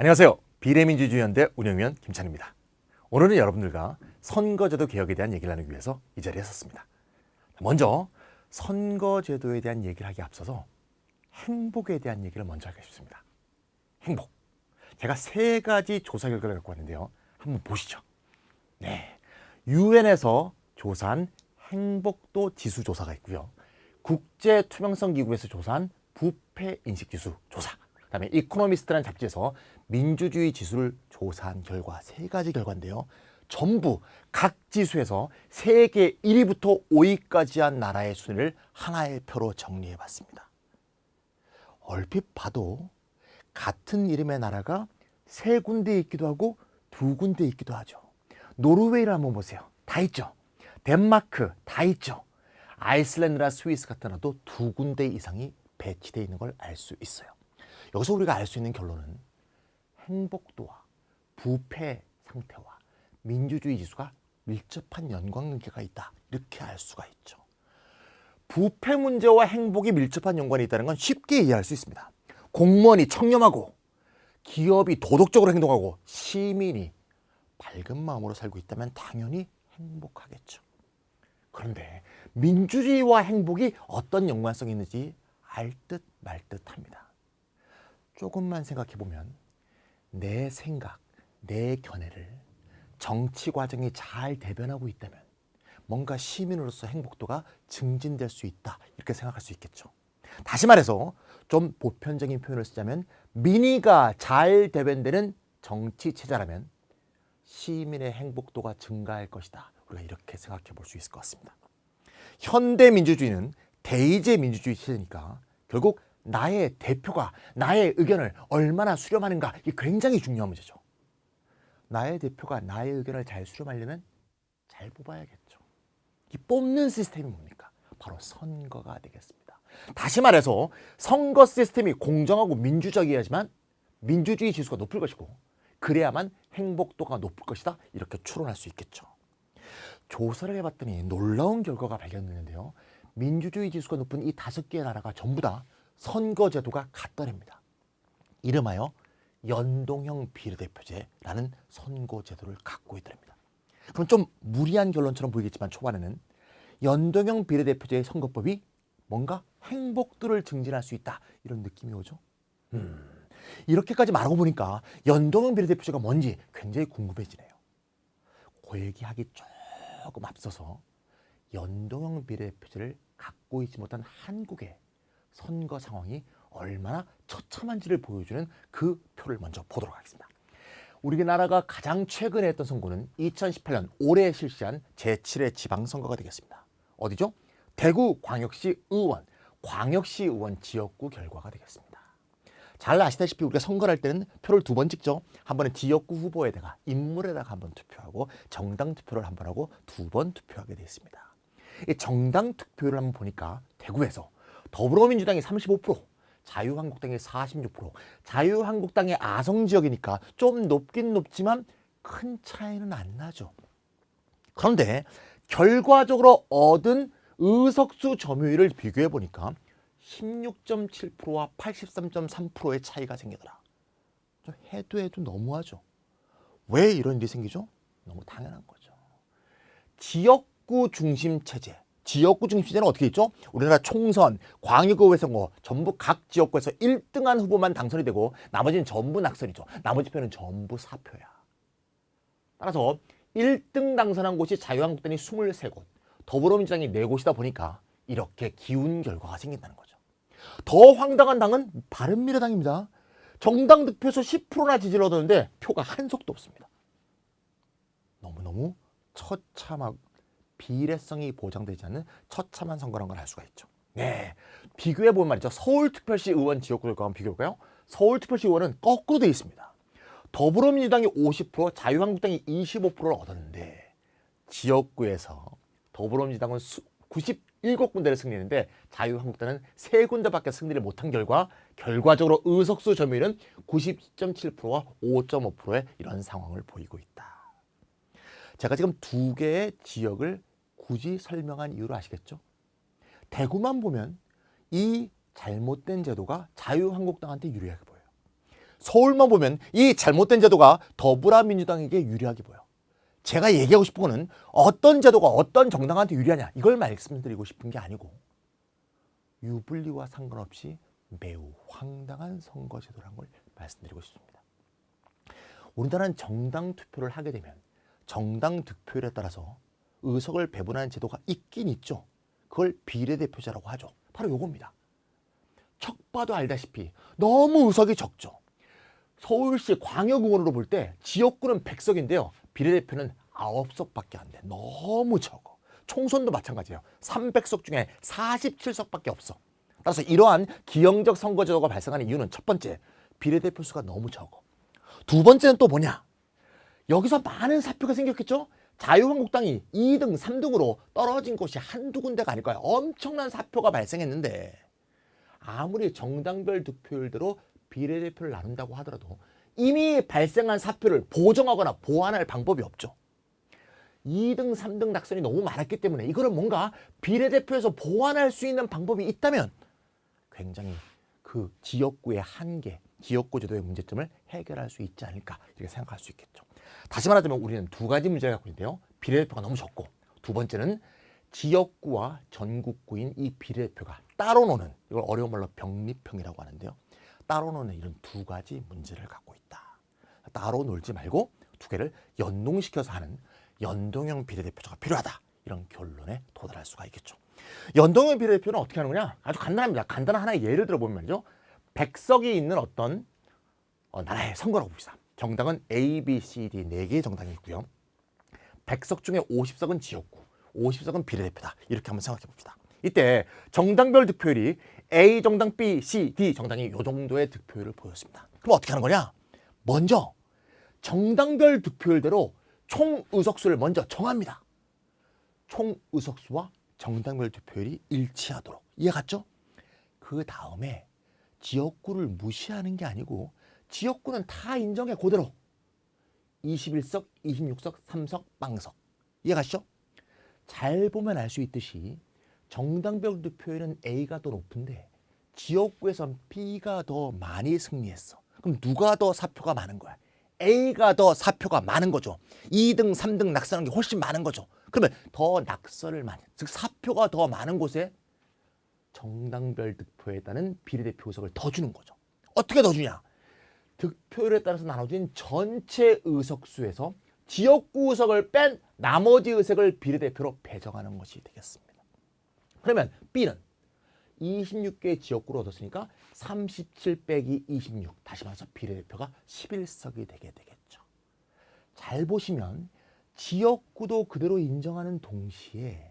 안녕하세요. 비례민주주의연대 운영위원 김찬입니다. 오늘은 여러분들과 선거제도 개혁에 대한 얘기를 나누기 위해서 이 자리에 섰습니다. 먼저 선거제도에 대한 얘기를 하기 앞서서 행복에 대한 얘기를 먼저 하고 싶습니다. 행복. 제가 세 가지 조사 결과를 갖고 왔는데요. 한번 보시죠. 네, 유엔에서 조사한 행복도 지수 조사가 있고요. 국제투명성기구에서 조사한 부패인식지수 조사, 그다음에 이코노미스트라는 잡지에서 민주주의 지수를 조사한 결과 세 가지 결과인데요. 전부 각 지수에서 세계 1위부터 5위까지 한 나라의 순위를 하나의 표로 정리해 봤습니다. 얼핏 봐도 같은 이름의 나라가 세 군데 있기도 하고 두 군데 있기도 하죠. 노르웨이를 한번 보세요. 다 있죠. 덴마크 다 있죠. 아이슬란드나 스위스 같은 나라도 두 군데 이상이 배치되어 있는 걸 알 수 있어요. 여기서 우리가 알 수 있는 결론은 행복도와 부패 상태와 민주주의 지수가 밀접한 연관관계가 있다. 이렇게 알 수가 있죠. 부패 문제와 행복이 밀접한 연관이 있다는 건 쉽게 이해할 수 있습니다. 공무원이 청렴하고 기업이 도덕적으로 행동하고 시민이 밝은 마음으로 살고 있다면 당연히 행복하겠죠. 그런데 민주주의와 행복이 어떤 연관성이 있는지 알 듯 말 듯합니다. 조금만 생각해보면 내 생각, 내 견해를 정치 과정이 잘 대변하고 있다면 뭔가 시민으로서 행복도가 증진될 수 있다, 이렇게 생각할 수 있겠죠. 다시 말해서 좀 보편적인 표현을 쓰자면 민의가 잘 대변되는 정치 체제라면 시민의 행복도가 증가할 것이다. 우리가 이렇게 생각해 볼 수 있을 것 같습니다. 현대 민주주의는 대의제 민주주의 체제니까 결국 나의 대표가 나의 의견을 얼마나 수렴하는가, 이게 굉장히 중요한 문제죠. 나의 대표가 나의 의견을 잘 수렴하려면 잘 뽑아야겠죠. 이 뽑는 시스템이 뭡니까? 바로 선거가 되겠습니다. 다시 말해서 선거 시스템이 공정하고 민주적이어야지만 민주주의 지수가 높을 것이고 그래야만 행복도가 높을 것이다, 이렇게 추론할 수 있겠죠. 조사를 해봤더니 놀라운 결과가 발견됐는데요. 민주주의 지수가 높은 이 5개의 나라가 전부 다 선거제도가 같더랍니다. 이름하여 연동형 비례대표제라는 선거제도를 갖고 있더랍니다. 그럼 좀 무리한 결론처럼 보이겠지만 초반에는 연동형 비례대표제의 선거법이 뭔가 행복도를 증진할 수 있다, 이런 느낌이 오죠. 이렇게까지 말하고 보니까 연동형 비례대표제가 뭔지 굉장히 궁금해지네요. 그 얘기하기 조금 앞서서 연동형 비례대표제를 갖고 있지 못한 한국의 선거 상황이 얼마나 처참한지를 보여주는 그 표를 먼저 보도록 하겠습니다. 우리나라가 가장 최근에 했던 선거는 2018년 올해 실시한 제7회 지방선거가 되겠습니다. 어디죠? 대구광역시 의원 지역구 결과가 되겠습니다. 잘 아시다시피 우리가 선거를 할 때는 표를 두 번 찍죠. 한 번은 지역구 후보에다가 인물에다가 한 번 투표하고 정당 투표를 한 번 하고 두 번 투표하게 되어 있습니다. 이 정당 투표를 한번 보니까 대구에서 더불어민주당이 35%, 자유한국당이 46%, 자유한국당의 아성지역이니까 좀 높긴 높지만 큰 차이는 안 나죠. 그런데 결과적으로 얻은 의석수 점유율을 비교해 보니까 16.7%와 83.3%의 차이가 생기더라. 좀 해도 너무하죠. 왜 이런 일이 생기죠? 너무 당연한 거죠. 지역구 중심 체제. 지역구 중심 체제는 어떻게 있죠? 우리나라 총선, 광역의회 선거 전부 각 지역구에서 1등한 후보만 당선이 되고 나머지는 전부 낙선이죠. 나머지 표는 전부 사표야. 따라서 1등 당선한 곳이 자유한국당이 23곳, 더불어민주당이 4곳이다 보니까 이렇게 기운 결과가 생긴다는 거죠. 더 황당한 당은 바른미래당입니다. 정당 득표에서 10%나 지지를 얻었는데 표가 한 석도 없습니다. 너무너무 처참하고 비례성이 보장되지 않는 처참한 선거라는 걸 알 수가 있죠. 네, 비교해보면 말이죠. 서울특별시 의원 지역구 결과 한번 비교해볼까요? 서울특별시 의원은 거꾸로 되어 있습니다. 더불어민주당이 50%, 자유한국당이 25%를 얻었는데 지역구에서 더불어민주당은 97군데를 승리했는데 자유한국당은 3군데밖에 승리를 못한 결과적으로 의석수 점유율은 90.7%와 5.5%의 이런 상황을 보이고 있다. 제가 지금 2개의 지역을 굳이 설명한 이유를 아시겠죠? 대구만 보면 이 잘못된 제도가 자유한국당한테 유리하게 보여요. 서울만 보면 이 잘못된 제도가 더불어민주당에게 유리하게 보여. 제가 얘기하고 싶은 거는 어떤 제도가 어떤 정당한테 유리하냐 이걸 말씀드리고 싶은 게 아니고 유불리와 상관없이 매우 황당한 선거제도라는 걸 말씀드리고 싶습니다. 우리나라는 정당 투표를 하게 되면 정당 득표율에 따라서 의석을 배분하는 제도가 있긴 있죠. 그걸 비례대표제라고 하죠. 바로 요겁니다. 척 봐도 알다시피 너무 의석이 적죠. 서울시 광역의원으로 볼 때 지역구는 100석인데요. 비례대표는 9석밖에 안 돼. 너무 적어. 총선도 마찬가지예요. 300석 중에 47석밖에 없어. 따라서 이러한 기형적 선거제도가 발생하는 이유는 첫 번째, 비례대표 수가 너무 적어. 두 번째는 또 뭐냐? 여기서 많은 사표가 생겼겠죠? 자유한국당이 2등, 3등으로 떨어진 곳이 한두 군데가 아닐 거야. 엄청난 사표가 발생했는데 아무리 정당별 득표율대로 비례대표를 나눈다고 하더라도 이미 발생한 사표를 보정하거나 보완할 방법이 없죠. 2등, 3등 낙선이 너무 많았기 때문에 이거를 뭔가 비례대표에서 보완할 수 있는 방법이 있다면 굉장히 그 지역구의 한계, 지역구 제도의 문제점을 해결할 수 있지 않을까 이렇게 생각할 수 있겠죠. 다시 말하자면 우리는 두 가지 문제를 갖고 있는데요. 비례대표가 너무 적고 두 번째는 지역구와 전국구인 이 비례대표가 따로 노는, 이걸 어려운 말로 병립형이라고 하는데요. 따로 노는 이런 두 가지 문제를 갖고 있다. 따로 놀지 말고 두 개를 연동시켜서 하는 연동형 비례대표제가 필요하다. 이런 결론에 도달할 수가 있겠죠. 연동형 비례대표는 어떻게 하는 거냐? 아주 간단합니다. 간단한 하나의 예를 들어보면 말이죠. 100석이 있는 어떤 나라의 선거라고 봅시다. 정당은 A, B, C, D 4개의 정당이 있고요. 100석 중에 50석은 지역구, 50석은 비례대표다. 이렇게 한번 생각해 봅시다. 이때 정당별 득표율이 A 정당, B, C, D 정당이 이 정도의 득표율을 보였습니다. 그럼 어떻게 하는 거냐? 먼저 정당별 득표율대로 총 의석수를 먼저 정합니다. 총 의석수와 정당별 득표율이 일치하도록. 이해 갔죠? 그 다음에 지역구를 무시하는 게 아니고 지역구는 다 인정해 그대로. 21석, 26석, 3석, 빵석. 이해 가시죠? 잘 보면 알 수 있듯이 정당별 득표율은 A가 더 높은데 지역구에선 B가 더 많이 승리했어. 그럼 누가 더 사표가 많은 거야? A가 더 사표가 많은 거죠. 2등, 3등 낙선한 게 훨씬 많은 거죠. 그러면 더 낙선을 많이, 즉 사표가 더 많은 곳에 정당별 득표에 따른 비례대표 의석을 더 주는 거죠. 어떻게 더 주냐? 득표율에 따라서 나눠진 전체 의석수에서 지역구 의석을 뺀 나머지 의석을 비례대표로 배정하는 것이 되겠습니다. 그러면 B는 26개의 지역구를 얻었으니까 37 빼기 26, 다시 말해서 비례대표가 11석이 되게 되겠죠. 잘 보시면 지역구도 그대로 인정하는 동시에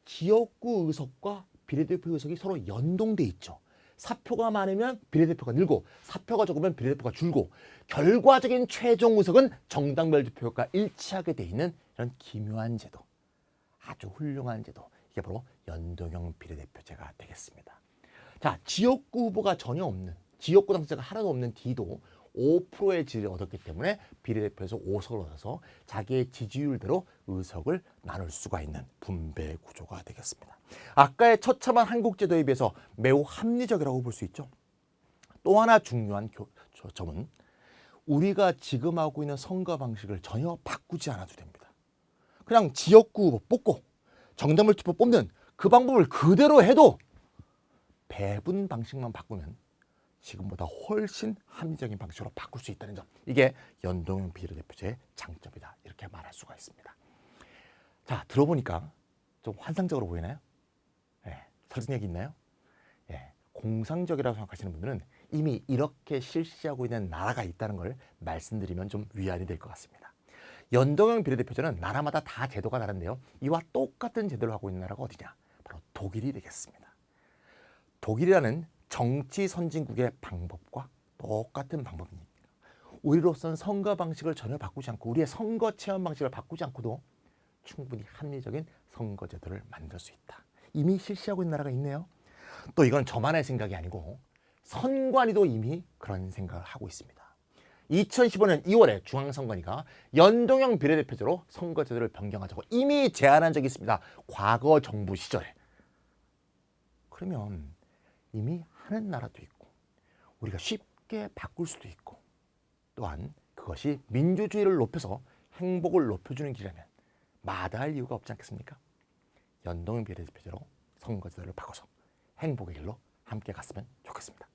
지역구 의석과 비례대표 의석이 서로 연동돼 있죠. 사표가 많으면 비례대표가 늘고 사표가 적으면 비례대표가 줄고 결과적인 최종 의석은 정당별 득표율과 일치하게 돼 있는 이런 기묘한 제도, 아주 훌륭한 제도, 이게 바로 연동형 비례대표제가 되겠습니다. 자, 지역구 후보가 전혀 없는, 지역구 당사자가 하나도 없는 D도 5%의 지지를 얻었기 때문에 비례대표에서 5석을 얻어서 자기의 지지율대로 의석을 나눌 수가 있는 분배 구조가 되겠습니다. 아까의 처참한 한국제도에 비해서 매우 합리적이라고 볼 수 있죠. 또 하나 중요한 점은 우리가 지금 하고 있는 선거 방식을 전혀 바꾸지 않아도 됩니다. 그냥 지역구 후보 뽑고 정당별 투표 뽑는 그 방법을 그대로 해도 배분 방식만 바꾸면 지금보다 훨씬 합리적인 방식으로 바꿀 수 있다는 점, 이게 연동형 비례대표제의 장점이다, 이렇게 말할 수가 있습니다. 자, 들어보니까 좀 환상적으로 보이나요? 설득력이 있나요? 공상적이라고 생각하시는 분들은 이미 이렇게 실시하고 있는 나라가 있다는 걸 말씀드리면 좀 위안이 될 것 같습니다. 연동형 비례대표제는 나라마다 다 제도가 다른데요. 이와 똑같은 제도를 하고 있는 나라가 어디냐? 바로 독일이 되겠습니다. 독일이라는 정치 선진국의 방법과 똑같은 방법입니다. 우리로서는 선거 방식을 전혀 바꾸지 않고 우리의 선거 체험 방식을 바꾸지 않고도 충분히 합리적인 선거 제도를 만들 수 있다. 이미 실시하고 있는 나라가 있네요. 또 이건 저만의 생각이 아니고 선관위도 이미 그런 생각을 하고 있습니다. 2015년 2월에 중앙선관위가 연동형 비례대표제로 선거제도를 변경하자고 이미 제안한 적이 있습니다. 과거 정부 시절에. 그러면 이미 하는 나라도 있고 우리가 쉽게 쉽게 바꿀 수도 있고 또한 그것이 민주주의를 높여서 행복을 높여주는 길이라면 마다할 이유가 없지 않겠습니까? 연동형 비례대표제로 선거제도를 바꿔서 행복의 길로 함께 갔으면 좋겠습니다.